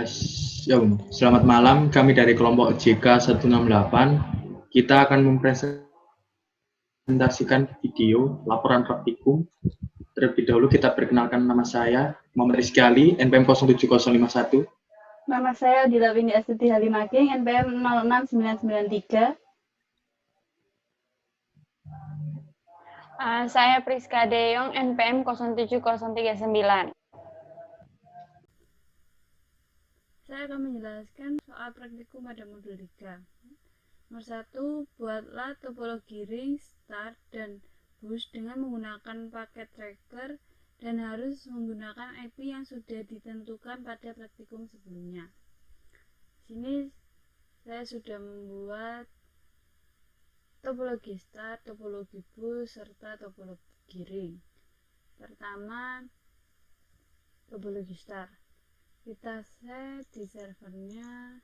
Selamat malam, kami dari kelompok JK 168. Kita akan mempresentasikan video laporan praktikum. Terlebih dahulu kita perkenalkan, nama saya Muhammad Rizky Ali, NPM 07051. Nama saya Dila Windy Astuti Halimaking, NPM 06993. Saya Priska Deyong, NPM 07039. Saya akan menjelaskan soal praktikum pada modul 3. Nomor 1, buatlah topologi ring, start, dan boost dengan menggunakan paket tracker dan harus menggunakan IP yang sudah ditentukan pada praktikum sebelumnya. Di sini saya sudah membuat topologi start, topologi boost, serta topologi ring. Pertama, topologi start. Kita set di servernya,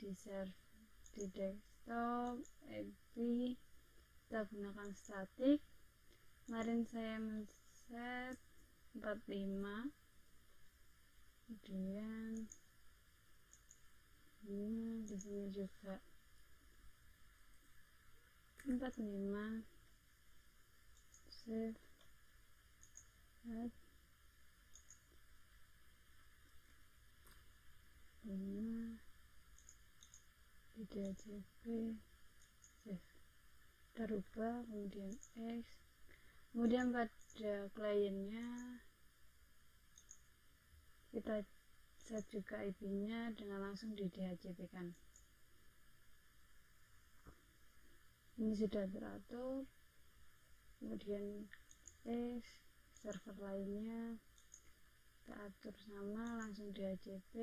di desktop, IP, kita gunakan static. Kemarin saya men-set 45, kemudian ini di sini juga 45, save, add, 5, tidak JP, save, kita rubah, kemudian X, kemudian pada kliennya kita set juga IP nya dengan langsung di DHCP kan. Ini sudah teratur. Kemudian X, server lainnya kita atur sama, langsung DHCP.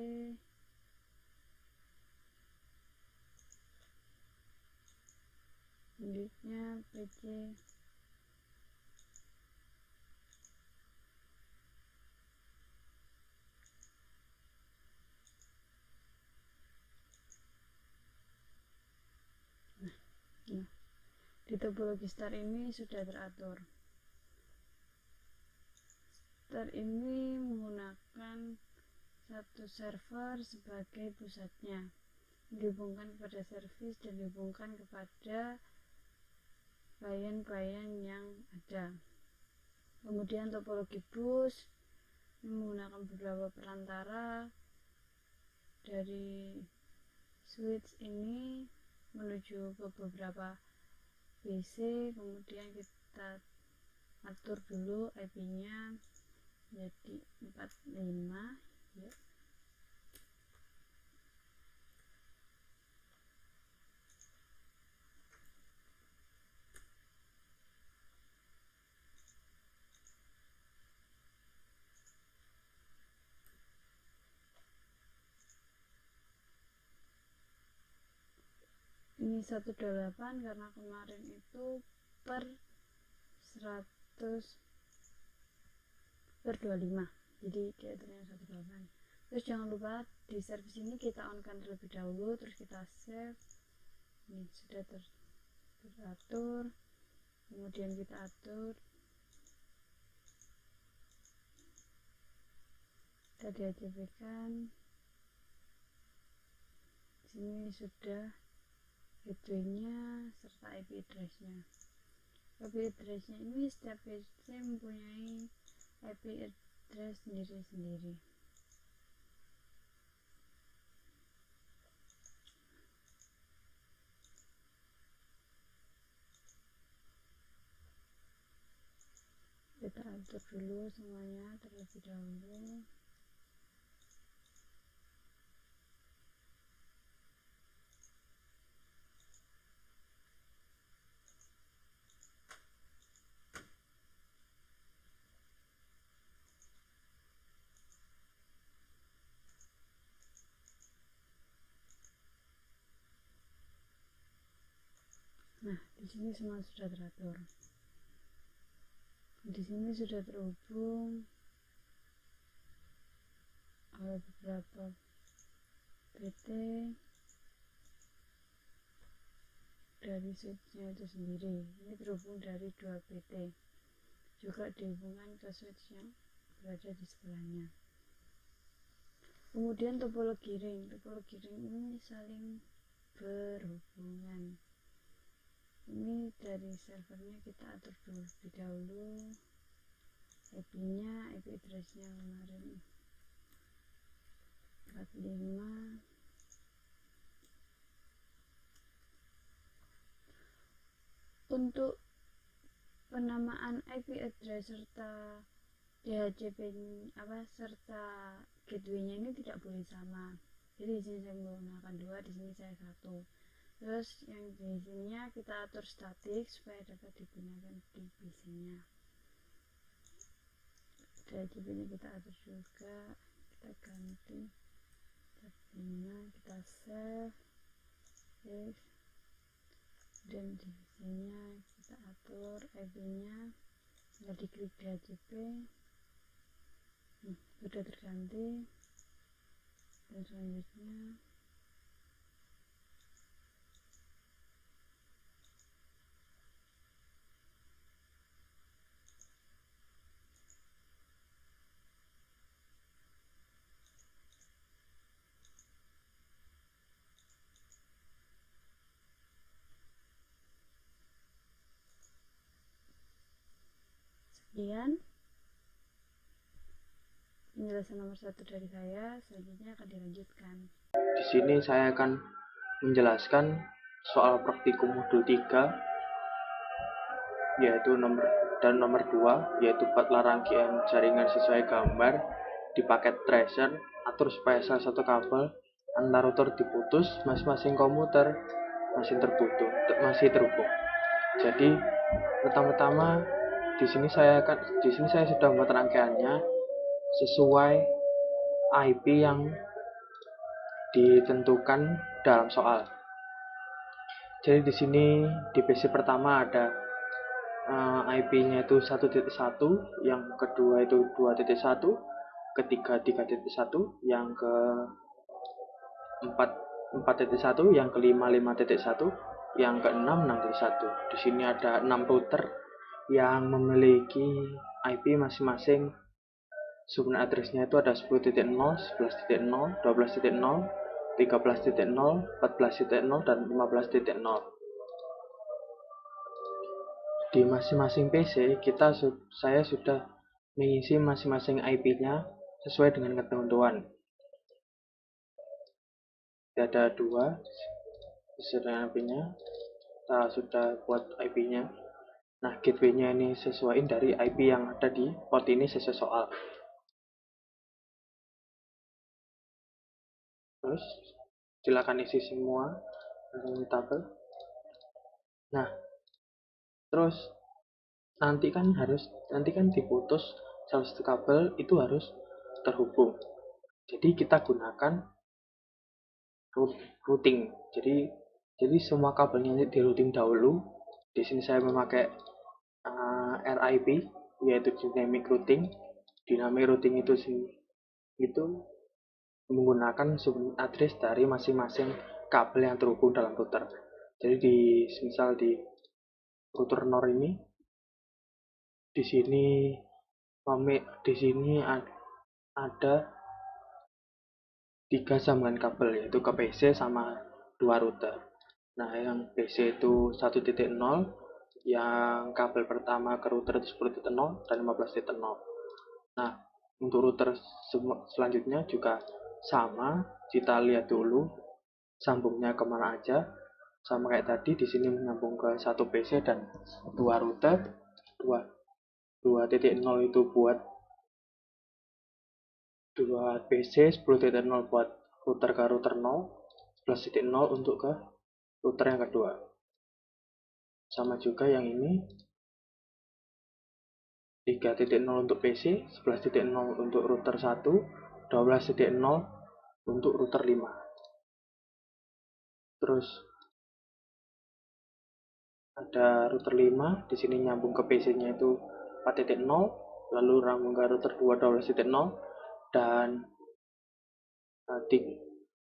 Selanjutnya PC, di topologi start ini sudah teratur. Start ini menggunakan satu server sebagai pusatnya, dihubungkan kepada servis dan dihubungkan kepada klien-klien yang ada. Kemudian topologi bus menggunakan beberapa perantara dari switch ini menuju ke beberapa PC. Kemudian kita atur dulu IP nya jadi 45 ya. Ini 128 karena kemarin itu per 100 per 25, jadi diaturnya 128. Terus jangan lupa di service ini kita on kan terlebih dahulu, terus kita save. Ini sudah teratur. Kemudian kita atur, kita DHCP kan. Sini sudah gateway-nya serta IP address-nya. IP address-nya ini setiap PC mempunyai IP address sendiri-sendiri. Kita atur dulu semuanya terlebih dahulu. Nah, di sini semua sudah teratur. Di sini sudah terhubung oleh beberapa PT dari switchnya itu sendiri. Ini terhubung dari 2 PT, juga dihubungkan ke switch yang berada di sebelahnya. Kemudian topologi ring ini saling berhubungan. Ini dari servernya kita atur terlebih dahulu, IP-nya, IP address-nya kemarin 45. Untuk penamaan IP address serta DHCP serta gateway-nya ini tidak boleh sama. Jadi di sini saya menggunakan 2, di sini saya 1. Terus yang di sininya kita atur statik supaya dapat digunakan di PC-nya. DHCP-nya kita atur juga, kita ganti tab-nya, kita save, dan di sininya kita atur IP-nya, tinggal diklik DHCP. Sudah terganti. Dan selanjutnya sekian penjelasan nomor 1 dari saya. Selanjutnya akan dilanjutkan. Di sini saya akan menjelaskan soal praktikum modul 3, yaitu nomor 2, yaitu buat rangkaian jaringan sesuai gambar di paket tracer. Atur supaya salah satu kabel antar router diputus, masing-masing komputer masih terhubung. Jadi pertama-tama di sini saya sudah membuat rangkaiannya sesuai IP yang ditentukan dalam soal. Jadi di sini di PC pertama ada IP-nya itu 1.1, yang kedua itu 2.1, ketiga 3.1, yang ke 4.1, yang kelima 5.1, yang keenam 6.1. Di sini ada 6 router yang memiliki IP masing-masing. Subnet address-nya itu ada 10.0, 11.0, 12.0, 13.0, 14.0, dan 15.0. Di masing-masing PC saya sudah mengisi masing-masing IP-nya sesuai dengan ketentuan. Ada 2 sesuai dengan IP-nya. Kita sudah buat IP-nya. Nah, gateway-nya ini sesuaiin dari IP yang ada di port ini sesuai soal. Terus silakan isi semua tabel. Nah, terus nanti kan diputus salah satu kabel itu harus terhubung. Jadi kita gunakan routing. Jadi semua kabelnya di routing dahulu. Di sini saya memakai RIP, yaitu dynamic routing. Dynamic routing itu menggunakan subnet address dari masing-masing kabel yang terhubung dalam router. Jadi misal di router NOR ini, di sini ada 3 sambungan kabel, yaitu ke PC sama 2 router. Nah, yang PC itu 1.0, yang kabel pertama ke router itu 10.0 dan 15.0. Nah, untuk router selanjutnya juga sama, kita lihat dulu sambungnya kemana aja. Sama kayak tadi, di sini menyambung ke 1 PC dan 2 router. 2.0 itu buat 2 PC, 10.0 buat router ke router 0, 11.0 untuk ke router yang kedua. Sama juga yang ini, 3.0 untuk PC, 11.0 untuk router 1, 12.0 untuk router 5. Terus ada router 5, di sini nyambung ke PC-nya itu 4.0, lalu nyambung ke router 2 12.0, dan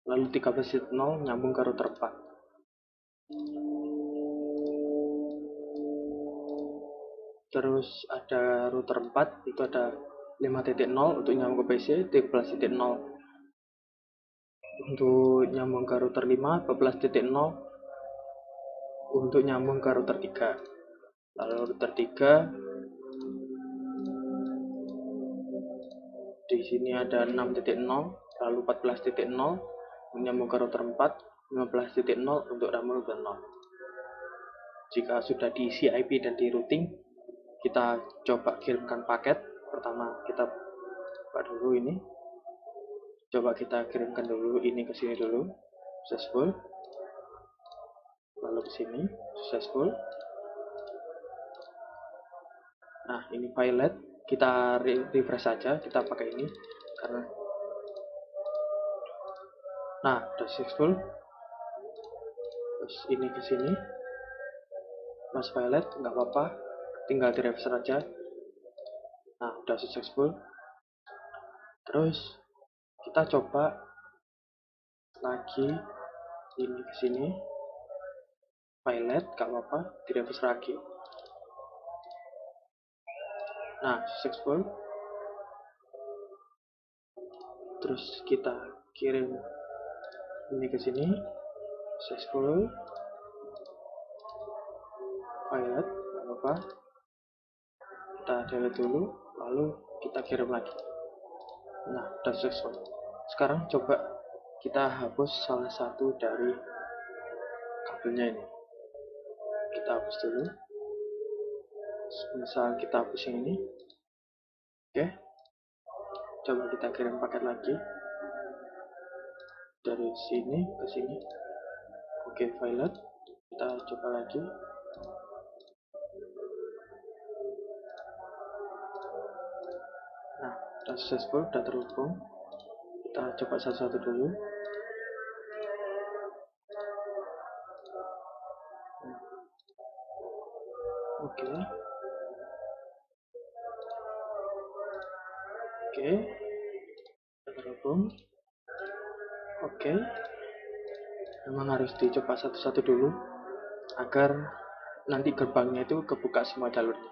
lalu 13.0 nyambung ke router 4. Terus ada router 4, itu ada 5.0 untuk nyambung ke PC, 13.0 untuk nyambung ke router 5, 12.0 untuk nyambung ke router 3. Lalu router 3 di sini ada 6.0, lalu 14.0 menyambung ke router 4, 15.0 untuk router 0. Jika sudah diisi IP dan di routing, kita coba kirimkan paket. Pertama kita buka dulu ini. Coba kita kirimkan dulu ini ke sini dulu. Successful. Lalu ke sini, successful. Nah, ini file kita refresh saja, kita pakai ini karena nah, sudah successful. Terus ini ke sini. Mas file nggak apa-apa, tinggal di refresh saja. Nah, udah successful. Terus kita coba lagi ini ke sini. File nggak apa-apa, di refresh lagi. Nah, successful. Terus kita kirim ini ke sini, successful. File nggak apa-apa, kita delete dulu, lalu kita kirim lagi. Nah, udah successful. Sekarang coba kita hapus salah satu dari kabelnya ini. Kita hapus dulu. Misal kita hapus yang ini. Oke. Coba kita kirim paket lagi. Dari sini ke sini. Oke, file. Kita coba lagi. Nah, udah successful, udah terhubung. Kita coba satu-satu dulu. Oke. Oke. Udah terhubung. Oke. Memang harus dicoba satu-satu dulu agar nanti gerbangnya itu kebuka semua jalurnya.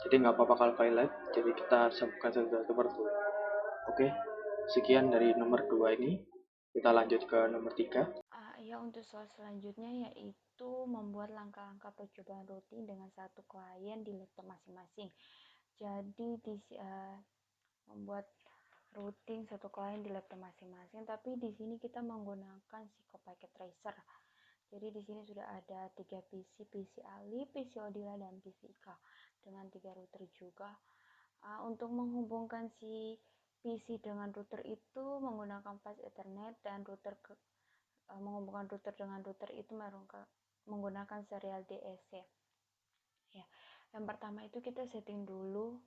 Jadi nggak apa-apa kalau file, jadi kita sambungkan satu-satu per dulu. Oke, sekian dari nomor 2 ini. Kita lanjut ke nomor 3. Ya, untuk soal selanjutnya yaitu membuat langkah-langkah percobaan routing dengan satu klien di laptop masing-masing. Jadi membuat routing satu klien di laptop masing-masing, tapi di sini kita menggunakan Psycho Packet Tracer. Jadi di sini sudah ada 3 PC Ali, PC Odila, dan PC Ika dengan 3 router juga. Untuk menghubungkan si PC dengan router itu menggunakan fast Ethernet, dan menghubungkan router dengan router itu menggunakan serial DSC. Ya, yang pertama itu kita setting dulu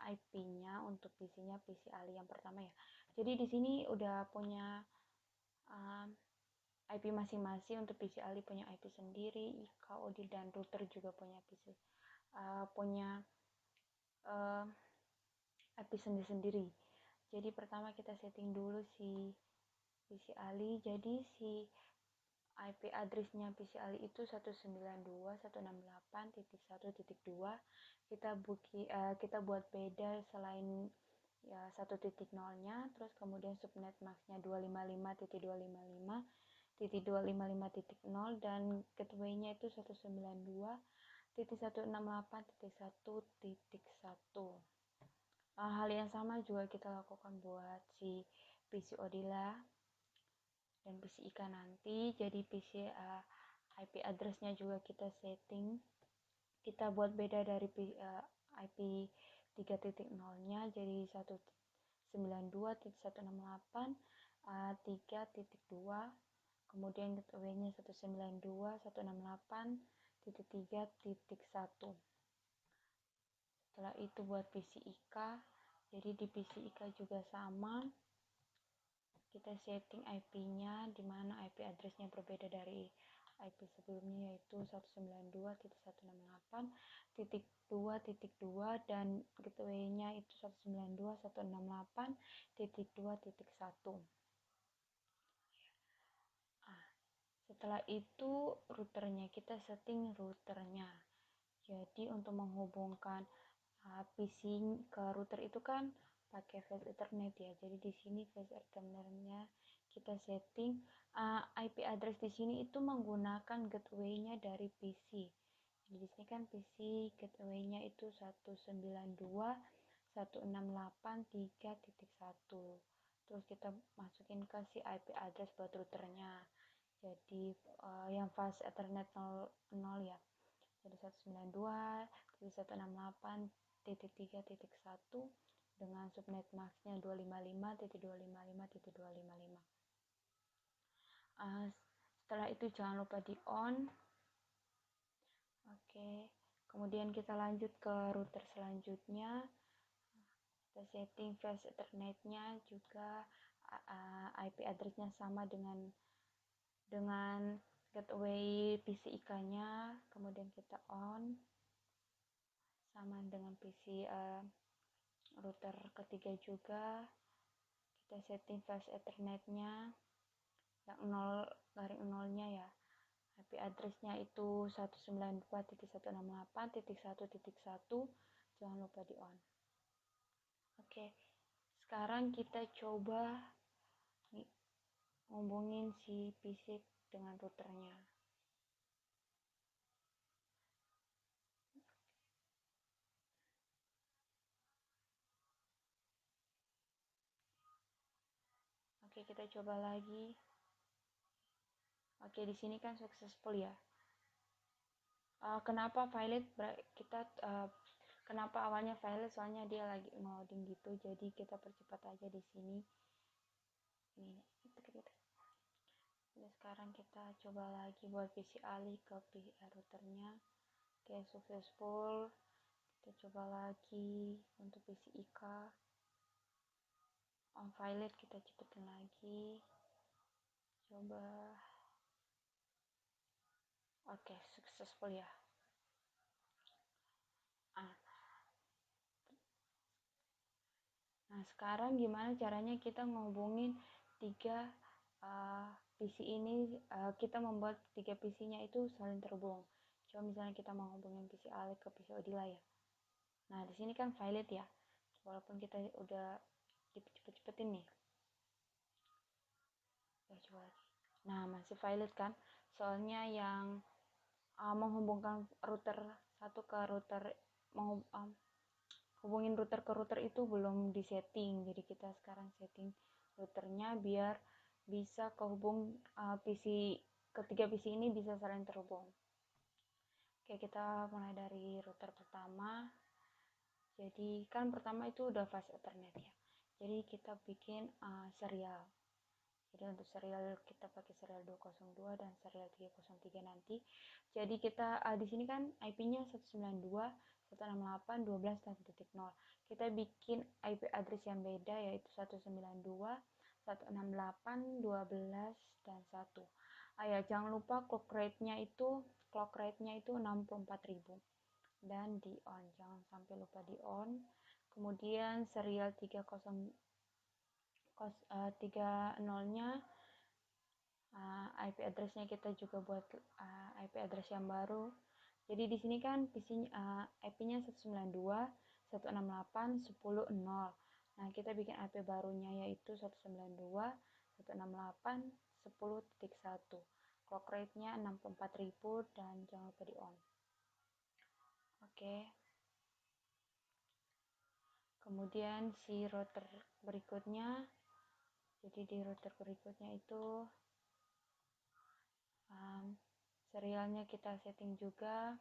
IP-nya untuk PC-nya PC Ali yang pertama ya. Jadi di sini udah punya IP masing-masing. Untuk PC Ali punya IP sendiri, Ika, Odil, dan router juga punya IP sendiri-sendiri. Jadi pertama kita setting dulu si PC Ali. Jadi si IP address-nya PC Ali itu 192.168.1.2. Kita buat beda selain ya 1.0-nya, terus kemudian subnet max-nya 255.255.255.0 dan gateway-nya itu 192.168.1.1. Hal yang sama juga kita lakukan buat si PC Odila dan PC Ika nanti. Jadi IP address-nya juga kita setting, kita buat beda dari IP 3.0-nya jadi 192.168.3.2, kemudian gateway-nya 192.168.3.1. Setelah itu buat PC Ika, jadi di PC Ika juga sama, kita setting IP-nya di mana IP address-nya berbeda dari IP sebelumnya, yaitu 192.168.2.2 dan gateway-nya itu 192.168.2.1. Setelah itu routernya, kita setting routernya. Jadi untuk menghubungkan PC ke router itu kan pakai fast Ethernet ya. Jadi di sini fast Ethernet-nya kita setting IP address di sini itu menggunakan gateway-nya dari PC. Jadi di sini kan PC gateway-nya itu 192.168.3.1. Terus kita masukin ke si IP address buat routernya. Jadi yang fast Ethernet 0 ya. Jadi 192.168.3.1 dengan subnet max-nya 255.255.255. Setelah itu jangan lupa di on. Oke, kemudian kita lanjut ke router selanjutnya. Kita setting fast Ethernet-nya juga IP address-nya sama dengan gateway PCIK-nya. Kemudian kita on sama dengan PC router ketiga juga. Kita setting fast Ethernet-nya yang 0/0-nya ya. IP address-nya itu 192.168.1.1. Jangan lupa di on. Oke, sekarang kita coba ngubungin si PC dengan routernya. Oke, kita coba lagi. Oke, di sini kan successful ya. Kenapa valid? Kenapa awalnya valid? Soalnya dia lagi loading gitu. Jadi kita percepat aja di sini. Ini. Jadi sekarang kita coba lagi buat PC alih ke routernya. Oke, successful. Kita coba lagi untuk PC IK. On valid kita cepetin lagi. Coba. Oke, successful ya. Nah, sekarang gimana caranya kita ngehubungin tiga PC ini, kita membuat tiga PC-nya itu saling terhubung. Coba misalnya kita mau hubungin PC Alex ke PC Odila ya. Nah, di sini kan valid ya. Walaupun kita udah cepet-cepetin nih. Ya, coba lagi. Nah, masih valid kan? Soalnya yang menghubungkan router satu ke router hubungin router ke router itu belum disetting. Jadi kita sekarang setting routernya biar bisa kehubung ketiga PC ini bisa saling terhubung. Oke, kita mulai dari router pertama. Jadi kan pertama itu udah fast Ethernet ya. Jadi kita bikin serial. Jadi untuk serial kita pakai serial 202 dan serial 303 nanti. Jadi kita di sini kan IP-nya 192.168.12.0. Kita bikin IP address yang beda yaitu 192.168.12 dan 1. Ya, jangan lupa clock rate-nya itu 64.000 dan di on. Jangan sampai lupa di on. Kemudian serial 30-nya IP address-nya kita juga buat IP address yang baru. Jadi di sini kan IP-nya 192.168.10.0. Nah, kita bikin IP barunya yaitu 192.168.10.1. Clock rate-nya 64.000 dan jangan lupa di on. Oke. Kemudian si router berikutnya. Jadi di router berikutnya itu serialnya kita setting juga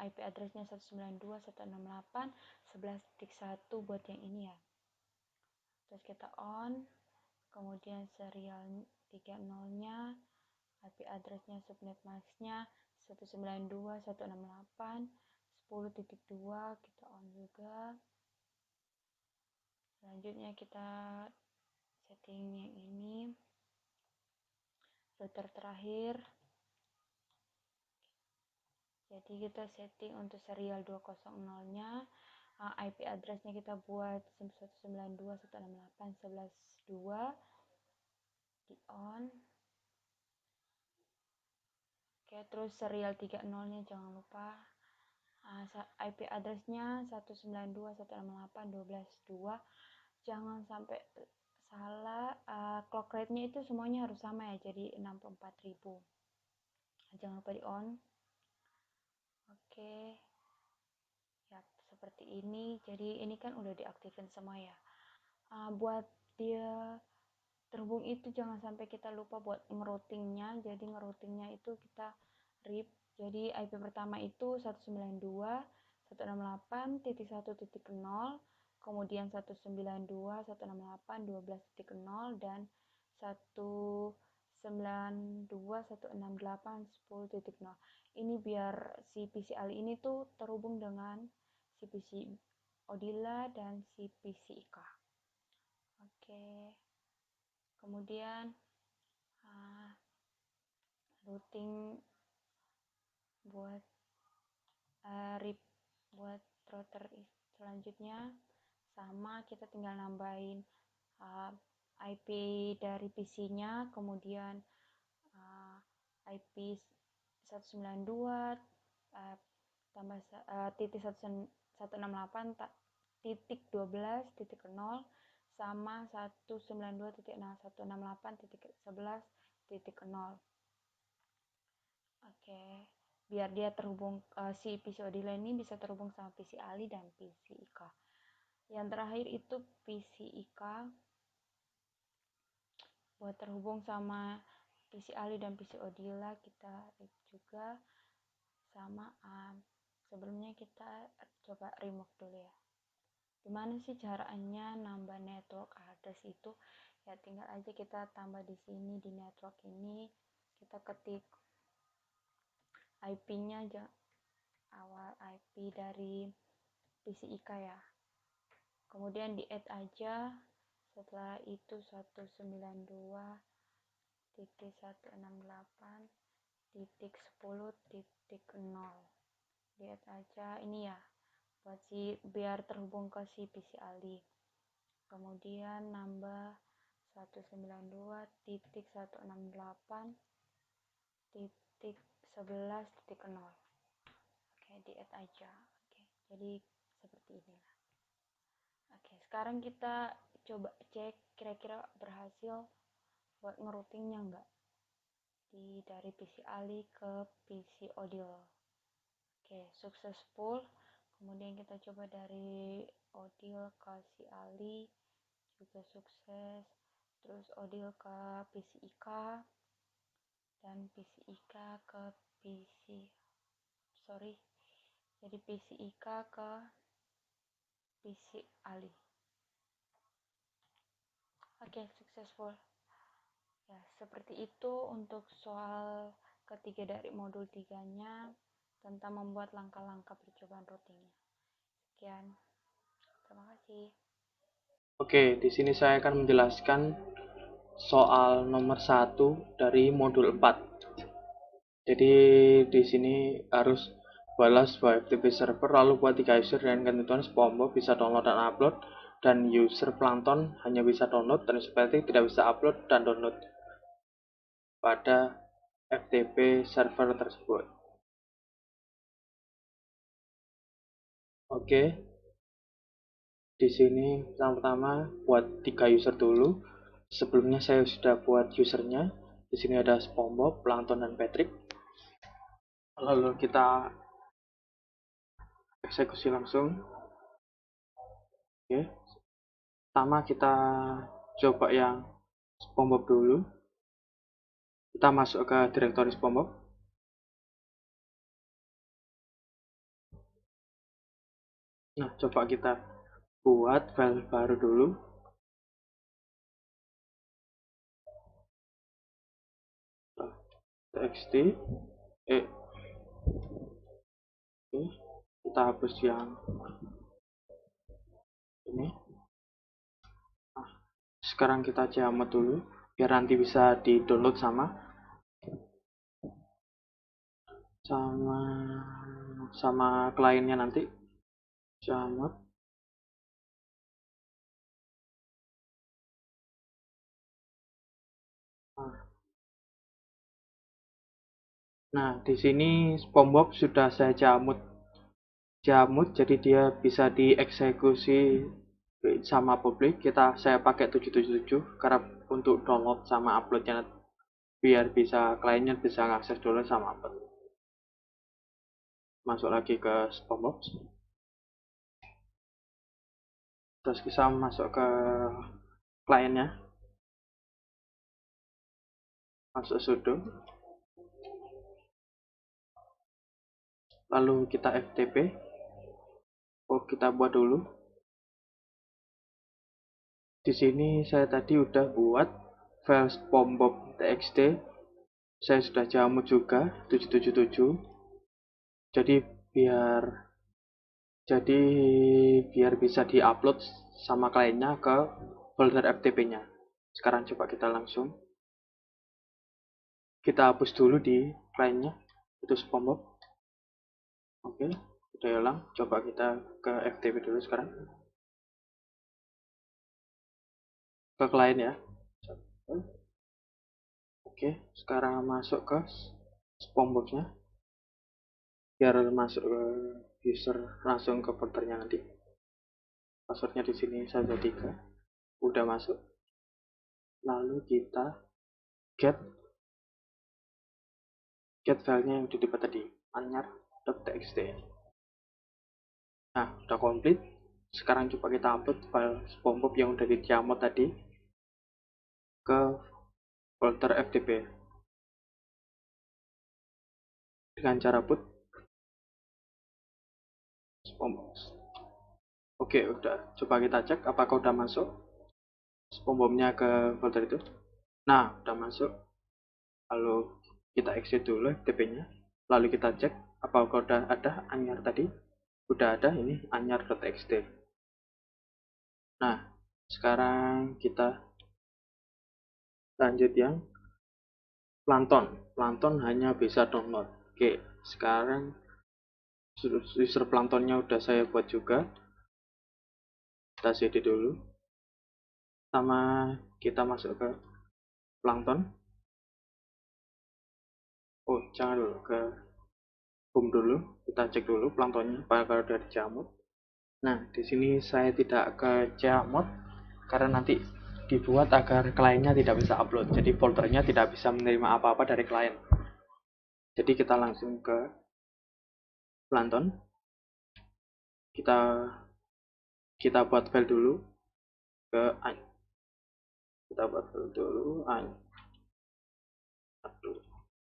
IP address-nya 192.168.11.1 buat yang ini ya. Terus kita on, kemudian serial 30-nya IP address-nya subnet max-nya 192.168.10.2 kita on juga. Selanjutnya kita setting yang ini router terakhir. Jadi kita setting untuk serial 200-nya IP address-nya kita buat 192.168.11.2 di on. Oke, terus serial 30-nya jangan lupa IP address-nya 192.168.12.2 jangan sampai salah, clock rate-nya itu semuanya harus sama ya, jadi 64.000. Jangan lupa di on. Oke, ya seperti ini. Jadi ini kan udah diaktifin semua ya. Buat dia terhubung itu jangan sampai kita lupa buat ngeroutingnya. Jadi ngeroutingnya itu kita RIP. Jadi IP pertama itu 192.168.1.0, kemudian 192.168.12.0 dan 192.168.10.0. Ini biar si PC Ali ini tuh terhubung dengan si PC Odila dan si PC Ika. Oke. Kemudian routing buat RIP buat router selanjutnya sama, kita tinggal nambahin IP dari PC-nya, kemudian IP 192 tambah titik 168.12.0 sama 192.168.11.0. Oke, biar dia terhubung, si PC Odila ini bisa terhubung sama PC Ali dan PC Ika. Yang terakhir itu PC Ika, buat terhubung sama PC Ali dan PC Odila kita RIP juga sama. Sebelumnya kita coba remove dulu ya. Gimana sih caranya nambah network address itu? Ya tinggal aja kita tambah di sini, di network ini kita ketik IP-nya aja, awal IP dari PC Ika ya. Kemudian di add aja, setelah itu 192.168.10.0 di add aja ini ya, buat biar terhubung ke si PC Ali. Kemudian nambah 192.168.11.0. Oke, di add aja. Oke, jadi seperti inilah. Oke, sekarang kita coba cek kira-kira berhasil buat ngeroutingnya enggak dari PC Ali ke PC Odil. Oke, successful. Kemudian kita coba dari Odil ke si Ali juga sukses. Terus Odil ke PC Ika dan PC Ika ke jadi PC Ika ke PC Ali. Oke, successful. Ya, seperti itu untuk soal ketiga dari modul 3-nya tentang membuat langkah-langkah percobaan routingnya. Sekian. Terima kasih. Oke, di sini saya akan menjelaskan soal nomor 1 dari modul 4. Jadi di sini harus buatlah sebuah FTP server, lalu buat 3 user dan ketentuan SpongeBob bisa download dan upload, dan user Plankton hanya bisa download dan Patrick tidak bisa upload dan download pada FTP server tersebut. Oke, di sini pertama buat 3 user dulu. Sebelumnya saya sudah buat usernya. Di sini ada SpongeBob, Plankton, dan Patrick. Lalu kita eksekusi langsung. Oke, pertama kita coba yang SpongeBob dulu. Kita masuk ke direktori SpongeBob. Nah, coba kita buat file baru dulu. txt Oke, kita hapus yang ini. Nah, sekarang kita jamet dulu biar nanti bisa di download sama kliennya nanti. Jamet. Nah, di sini SpongeBob sudah saya jamut, jadi dia bisa dieksekusi sama publik saya pakai 777 karena untuk download sama uploadnya, biar bisa kliennya bisa ngakses dulu sama upload. Masuk lagi ke SpongeBob, terus kita masuk ke kliennya, masuk sudo, lalu kita FTP. Kita buat dulu. Di sini saya tadi udah buat file SpongeBob.txt, saya sudah jamut juga 777. Jadi biar bisa diupload sama kliennya ke folder FTP-nya. Sekarang coba kita hapus dulu di kliennya itu SpongeBob. Oke, udah hilang. Coba kita ke FTP dulu sekarang, ke klien ya. Oke, sekarang masuk ke SpongeBob-nya biar masuk ke user langsung ke foldernya nanti. Passwordnya di sini 123, udah masuk. Lalu kita get filenya yang udah dibuat tadi, anyar.txt. Nah, udah komplit. Sekarang coba kita upload file SpongeBob yang udah dijamut tadi ke folder FTP dengan cara put SpongeBob. Oke, udah. Coba kita cek apakah udah masuk SpongeBob-nya ke folder itu. Nah, udah masuk. Lalu kita exit dulu FTP-nya. Lalu kita cek apakah udah ada anyar tadi. Udah ada, ini anyar.txt. Nah, sekarang kita lanjut yang Plankton. Plankton hanya bisa download. Oke, sekarang user Planktonnya udah saya buat juga. Kita cd dulu. Sama kita masuk ke Plankton. Jangan dulu, ke home dulu. Kita cek dulu Planktonnya apakah udah dijamut. Nah, di sini saya tidak ke jamut karena nanti dibuat agar kliennya tidak bisa upload. Jadi foldernya tidak bisa menerima apa-apa dari klien. Jadi kita langsung ke Plankton. Kita buat file dulu ke kita buat file dulu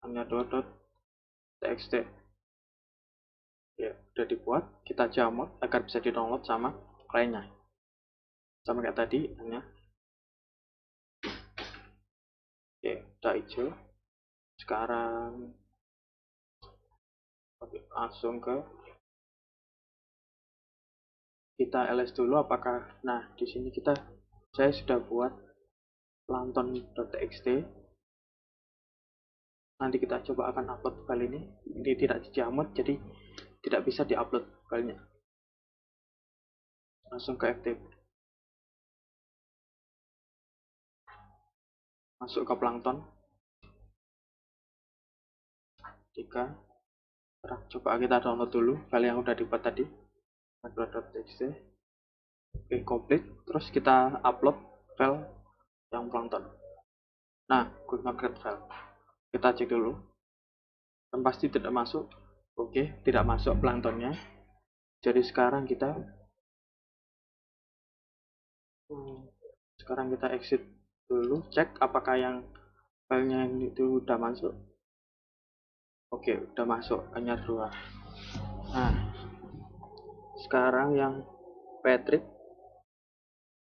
anyar.txt. Ya, udah dibuat. Kita jamut agar bisa di-download sama kliennya. Sama kayak tadi, hanya. Oke, udah hijau. Sekarang langsung ke kita ls dulu apakah. Nah, di sini saya sudah buat plankton.txt. Nanti kita coba akan upload file ini. Ini tidak dijamut, jadi tidak bisa diupload filenya. Langsung ke FTP. Masuk ke Plankton. 3. Coba kita download dulu file yang udah dibuat tadi. Macro.txt. Oke, komplit. Terus kita upload file yang Plankton. Nah, quick create file. Kita cek dulu. Dan pasti tidak masuk. Oke, tidak masuk Planktonnya. Jadi sekarang kita exit dulu, cek apakah yang filenya itu udah masuk. Oke, udah masuk, hanya 2. Nah, sekarang yang Patrick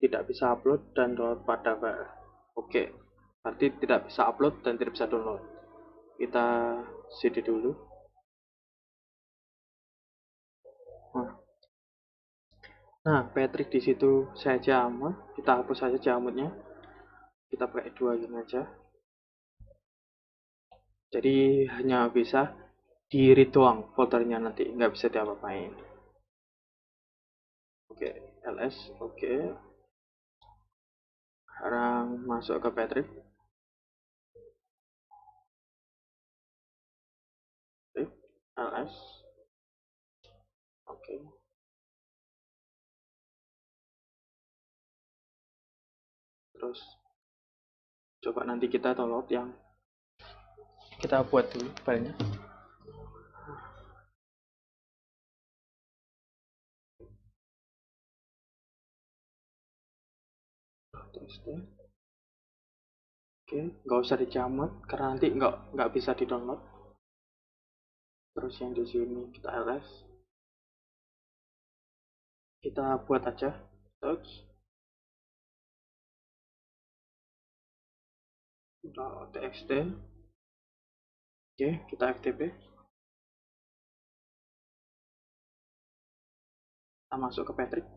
tidak bisa upload dan download pada file. Oke, berarti tidak bisa upload dan tidak bisa download. Kita cd dulu. Nah, Patrick di situ saya jamut, kita hapus saja jamutnya. Kita pakai 2 ini aja. Jadi hanya bisa di read doang foldernya, nanti nggak bisa diapa-apain. Oke, ls. Oke, sekarang masuk ke Patrick. ls. Oke, Terus coba nanti kita download yang kita buat dulu filenya. Terus oke, nggak usah dicamut karena nanti nggak bisa di download. Terus yang di sini kita ls, kita buat aja. Terus txt, oke, kita ftp, kita masuk ke Patrick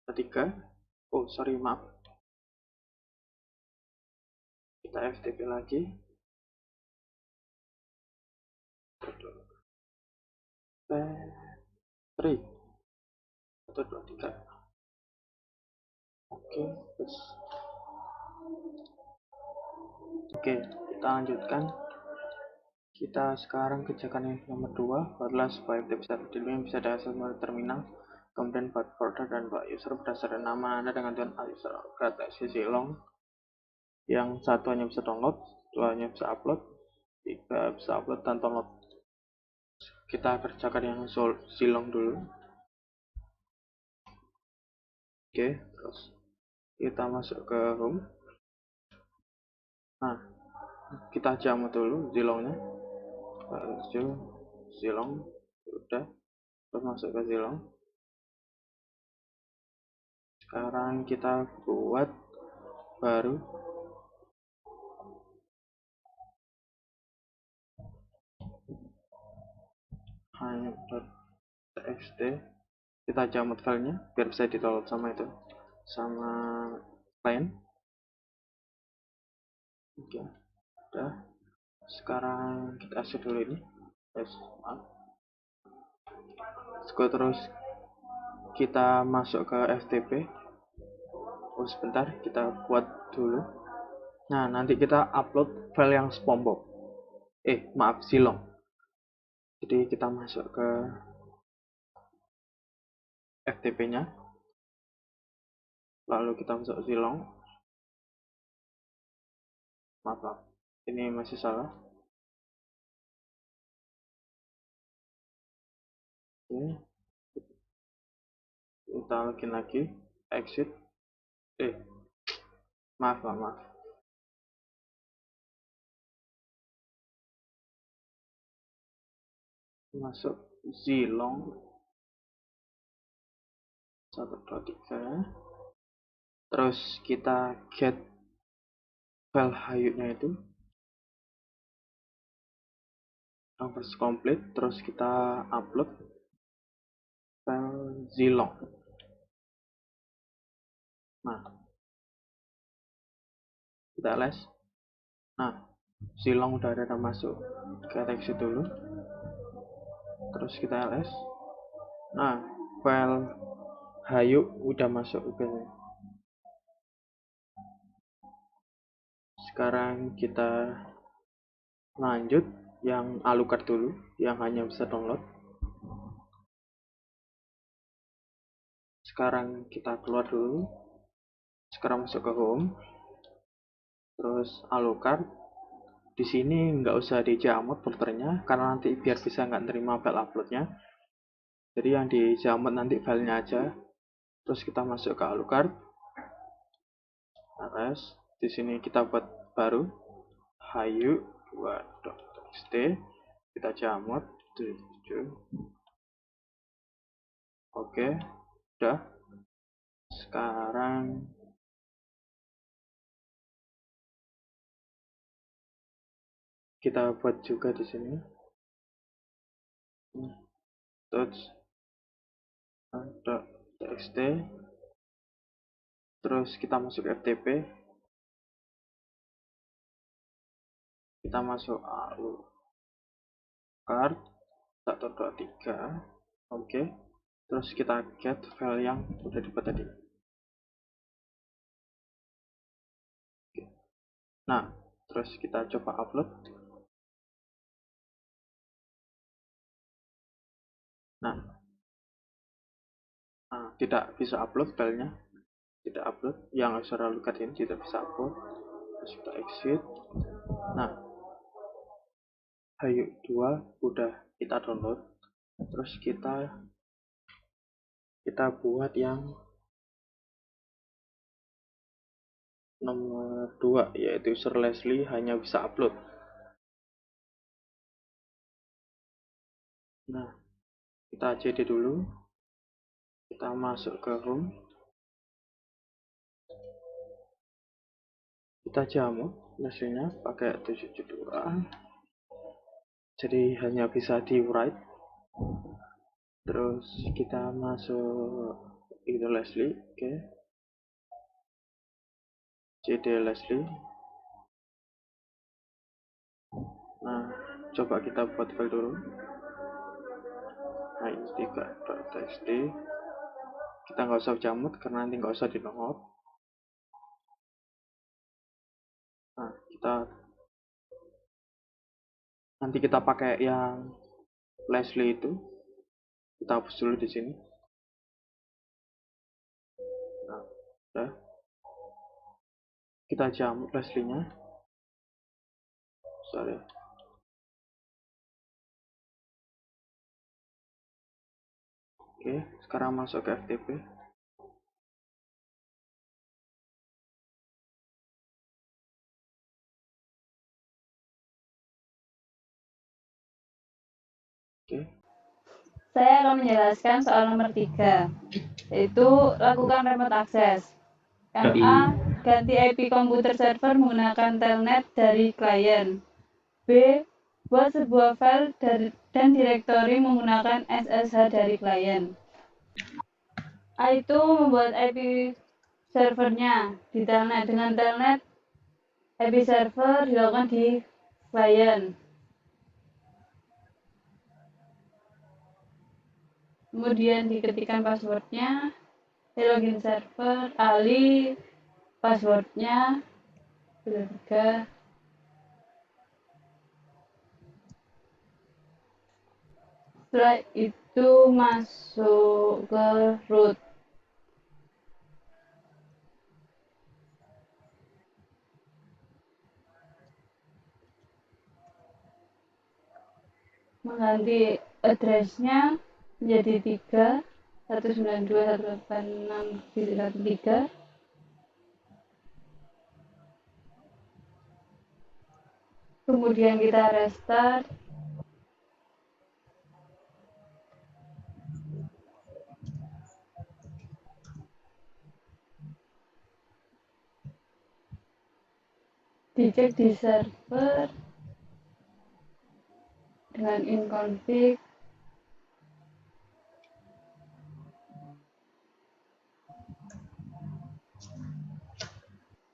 ketiga. Oh sorry, maaf, kita ftp lagi. Patrick 1 2 3. Oke, terus oke, kita lanjutkan. Kita sekarang kerjakan yang nomor 2 adalah supaya bisa bisa diakses melalui terminal, kemudian buat folder dan buat user berdasarkan nama Anda dengan tujuan user sisi long. Yang satu hanya bisa download, dua hanya bisa upload, tiga bisa upload dan download. Kita kerjakan yang silong dulu. Oke, terus kita masuk ke home. Nah, kita jamu dulu zilongnya. Zilong udah, terus masuk ke zilong. Sekarang kita buat baru hanya.txt, kita jamut filenya biar bisa di download sama itu, sama klien. Oke, udah. Sekarang kita asyik dulu ini. Terus kita masuk ke FTP. Oh sebentar, kita buat dulu. Nah nanti kita upload file yang SpongeBob. Maaf, Zilong. Jadi kita masuk ke FTP-nya, lalu kita masuk Zilong. Maaf, ini masih salah. Oke, kita login lagi, exit. Maaf. Masuk Zilong 1 2 3. Terus kita get file hayutnya itu yang first complete. Terus kita upload file Zilong. Nah, kita ls. Nah, Zilong udah ada masuk. Kita exit dulu. Terus kita ls. Nah, file hayuk udah masuk juga. Sekarang kita lanjut yang Alucard dulu, yang hanya bisa download. Sekarang kita keluar dulu. Sekarang masuk ke home. Terus Alucard. Di sini nggak usah dijamut foldernya karena nanti biar bisa nggak terima file uploadnya. Jadi yang dijamut nanti filenya aja. Terus kita masuk ke Alucard. Ls. Di sini kita buat baru hayu2.txt. Kita jamut 7. Oke, udah. Sekarang kita buat juga di sini. Touch.txt. Terus kita masuk FTP. Kita masuk Alucard 1 2 3. Oke. Terus kita get file yang udah dibuat tadi. Nah, terus kita coba upload. Nah, tidak bisa upload filenya. tidak upload, yang Azure Lookat ini tidak bisa upload. Terus kita exit. Nah, Hayu 2 udah kita download. Terus kita buat yang nomor 2, yaitu Sir Leslie hanya bisa upload. Nah, kita cd dulu, kita masuk ke home, kita jamu Leslie-nya pakai 772, jadi hanya bisa di write. Terus kita masuk itu Leslie, oke. cd Leslie. Nah, coba kita buat file dulu. Nah, ini 3.txt. Kita nggak usah jamut karena nanti nggak usah di download. Nah, nanti kita pakai yang Leslie itu. Kita hapus dulu di sini. Nah, udah. Kita jamut Leslie-nya. Sorry. Oke, sekarang masuk ke FTP. Oke. Saya akan menjelaskan soal nomor 3, yaitu lakukan remote access. Yang A, ganti IP komputer server menggunakan telnet dari klien. B, buat sebuah file dan direktori menggunakan SSH dari klien. A itu membuat IP servernya di telnet. Dengan telnet, IP server dilakukan di klien. Kemudian diketikkan passwordnya, login server, Ali, passwordnya, juga. Setelah itu masuk ke root. Mengganti address-nya menjadi 3.192.186.13. Kemudian kita restart. Dicek di server dengan inconfig.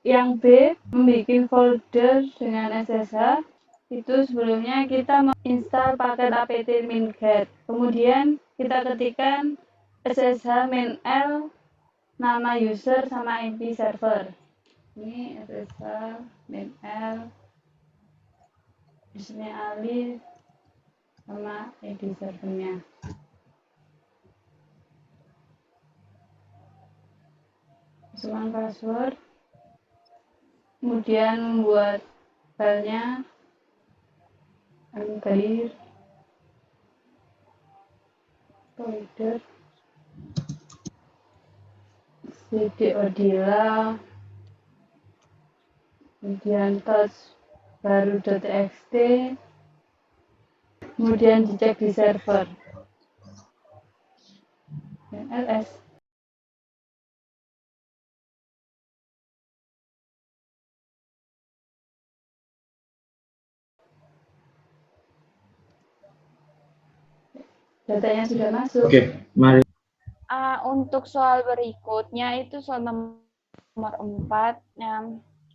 Yang B, membuat folder dengan SSH. Itu sebelumnya kita menginstal paket apt minget. Kemudian kita ketikkan SSH minl, nama user sama IP server. Ini SSH minl, usernya Ali sama ID servernya. Masukkan password, kemudian membuat filenya clear folder cd odila, kemudian touch baru .txt, kemudian dicek di server dan ls. Datanya sudah masuk. Oke, mari. Untuk soal berikutnya itu soal nomor 4,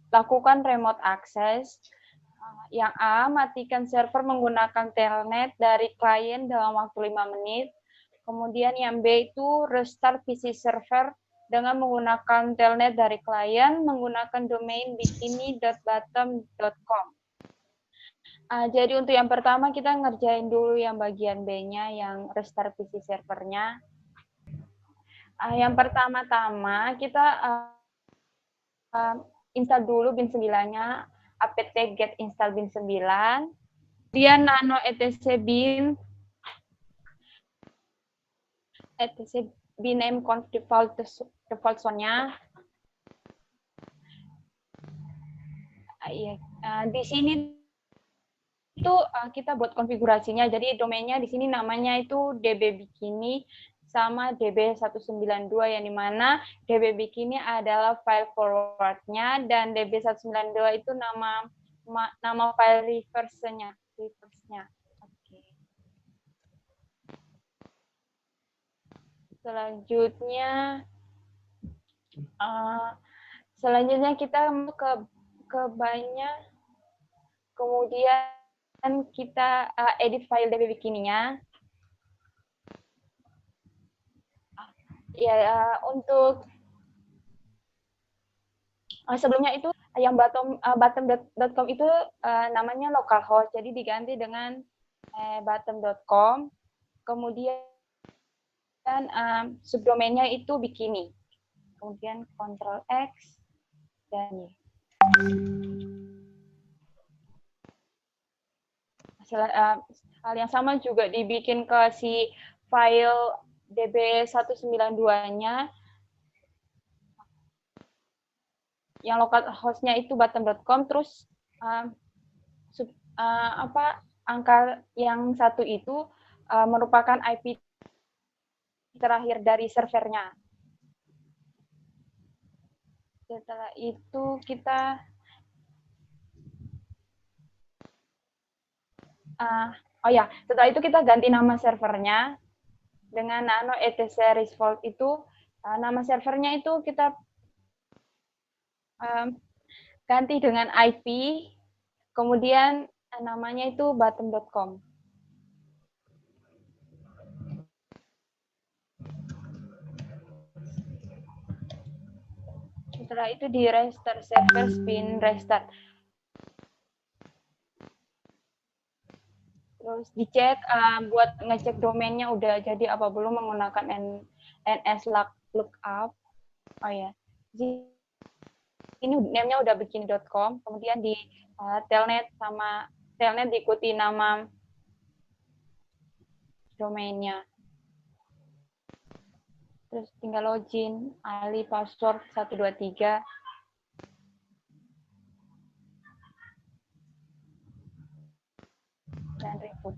lakukan remote access. Yang A, matikan server menggunakan telnet dari klien dalam waktu 5 menit. Kemudian yang B itu restart PC server dengan menggunakan telnet dari klien menggunakan domain bikini.bottom.com. Jadi untuk yang pertama kita ngerjain dulu yang bagian B-nya, yang restart PC servernya. Yang pertama-tama kita install dulu bin 9-nya, apt get install bin 9, kemudian nano etc bin name conf default zone-nya. Di sini itu kita buat konfigurasinya. Jadi domainnya di sini namanya itu DB Bikini sama DB192, yang dimana DB Bikini adalah file forward-nya dan DB192 itu nama file reverse-nya. Oke. Selanjutnya kita ke banyak, kemudian kita edit file DB Bikini-nya. Ya, untuk sebelumnya itu yang bottom.com itu namanya localhost, jadi diganti dengan bottom.com. Kemudian subdomainnya itu Bikini. Kemudian Ctrl X dan Y. Hal yang sama juga dibikin ke si file DB192-nya. Yang lokal hostnya itu bottom.com, terus angka yang satu itu merupakan IP terakhir dari servernya. Setelah itu kita setelah itu kita ganti nama servernya dengan nano etc resolve itu. Nama servernya itu kita ganti dengan IP, kemudian namanya itu bottom.com. Setelah itu di restart server spin restart. Terus dicek buat ngecek domainnya udah jadi apa belum menggunakan nslookup. Oh ya, ini name-nya udah bikin.com, kemudian di telnet diikuti nama domainnya. Terus tinggal login, Ali password 123. Dan reboot.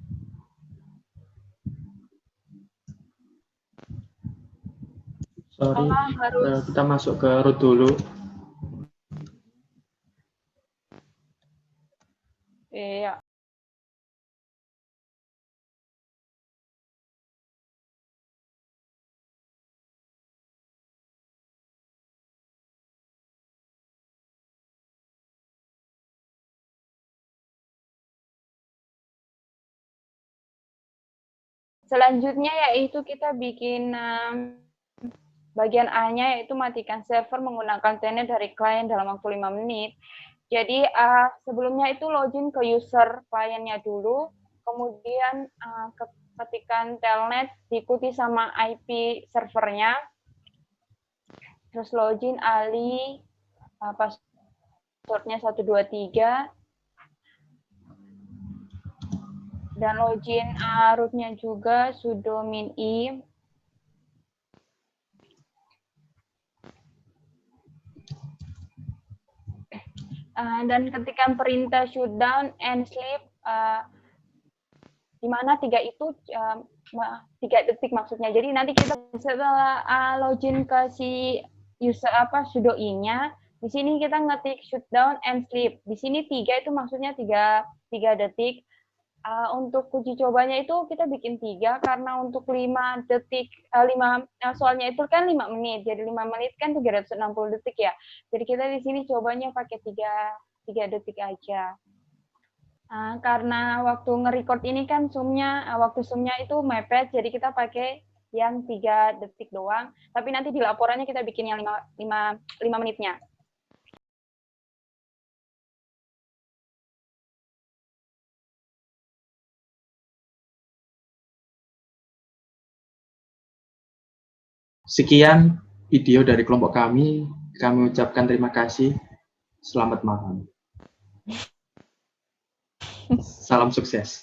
Sorry, kita masuk ke root dulu. Iya. Selanjutnya yaitu kita bikin bagian A-nya, yaitu matikan server menggunakan telnet dari klien dalam waktu 5 menit. Jadi sebelumnya itu login ke user kliennya dulu, kemudian ketikkan telnet diikuti sama IP servernya, terus login Ali, passwordnya 123, dan login rootnya juga sudo min i. Dan ketikkan perintah shutdown and sleep, di mana 3 itu 3 detik maksudnya. Jadi nanti kita setelah login ke si user sudo i-nya, di sini kita ngetik shutdown and sleep. Di sini 3 itu maksudnya 3 detik. Untuk uji cobanya itu kita bikin 3 karena untuk 5 detik, soalnya itu kan 5 menit, jadi 5 menit kan 360 detik ya. Jadi kita di sini cobanya pakai 3 detik aja. Karena waktu nge-record ini kan waktu zoom-nya itu mepet, jadi kita pakai yang 3 detik doang. Tapi nanti di laporannya kita bikin yang 5 menitnya. Sekian video dari kelompok kami. Kami ucapkan terima kasih. Selamat malam. Salam sukses.